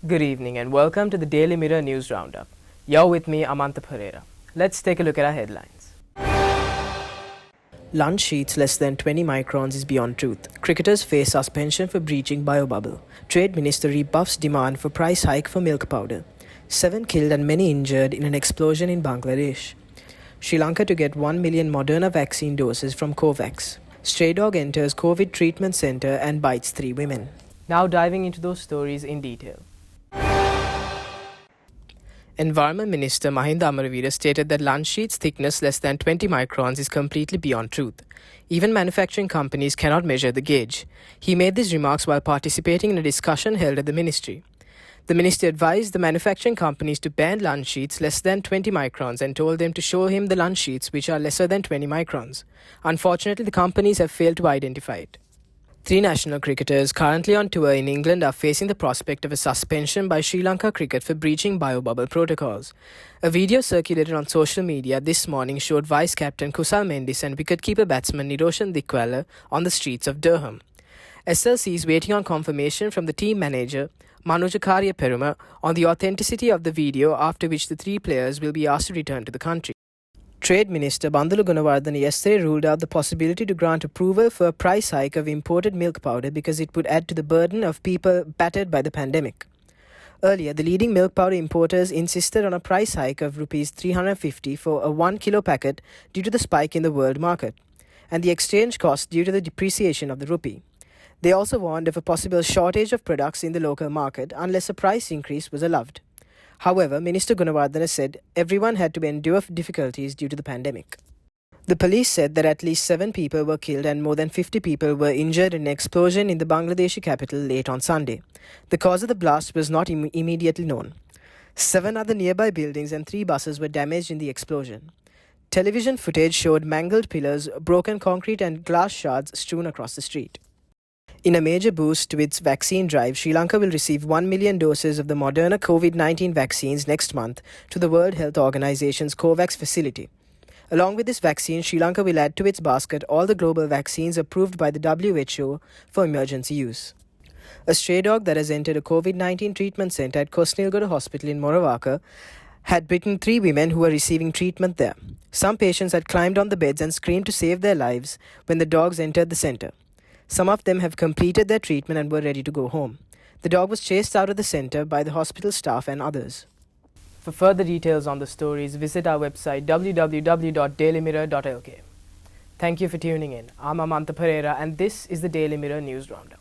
Good evening and welcome to the Daily Mirror News Roundup. You're with me, Amanta Pereira. Let's take a look at our headlines. Lunch sheets less than 20 microns is beyond truth. Cricketers face suspension for breaching biobubble. Trade Minister rebuffs demand for price hike for milk powder. 7 killed and many injured in an explosion in Bangladesh. Sri Lanka to get 1 million Moderna vaccine doses from COVAX. Stray dog enters COVID treatment center and bites 3 women. Now diving into those stories in detail. Environment Minister Mahinda Amaraveera stated that lunch sheets thickness less than 20 microns is completely beyond truth. Even manufacturing companies cannot measure the gauge. He made these remarks while participating in a discussion held at the ministry. The minister advised the manufacturing companies to ban lunch sheets less than 20 microns and told them to show him the lunch sheets which are lesser than 20 microns. Unfortunately, the companies have failed to identify it. 3 national cricketers currently on tour in England are facing the prospect of a suspension by Sri Lanka cricket for breaching biobubble protocols. A video circulated on social media this morning showed vice-captain Kusal Mendis and wicketkeeper batsman Niroshan Dikwala on the streets of Durham. SLC is waiting on confirmation from the team manager Manujakarya Peruma on the authenticity of the video, after which the 3 players will be asked to return to the country. Trade Minister Bandulu Gunawardena yesterday ruled out the possibility to grant approval for a price hike of imported milk powder because it would add to the burden of people battered by the pandemic. Earlier, the leading milk powder importers insisted on a price hike of Rs 350 for a 1 kilo packet due to the spike in the world market and the exchange cost due to the depreciation of the rupee. They also warned of a possible shortage of products in the local market unless a price increase was allowed. However, Minister Gunawardena said everyone had to endure difficulties due to the pandemic. The police said that at least 7 people were killed and more than 50 people were injured in an explosion in the Bangladeshi capital late on Sunday. The cause of the blast was not immediately known. 7 other nearby buildings and 3 buses were damaged in the explosion. Television footage showed mangled pillars, broken concrete and glass shards strewn across the street. In a major boost to its vaccine drive, Sri Lanka will receive 1 million doses of the Moderna COVID-19 vaccines next month to the World Health Organization's COVAX facility. Along with this vaccine, Sri Lanka will add to its basket all the global vaccines approved by the WHO for emergency use. A stray dog that has entered a COVID-19 treatment center at Kosnilgoda Hospital in Moravaka had bitten 3 women who were receiving treatment there. Some patients had climbed on the beds and screamed to save their lives when the dogs entered the center. Some of them have completed their treatment and were ready to go home. The dog was chased out of the center by the hospital staff and others. For further details on the stories, visit our website www.dailymirror.lk. Thank you for tuning in. I'm Amanta Pereira and this is the Daily Mirror News Roundup.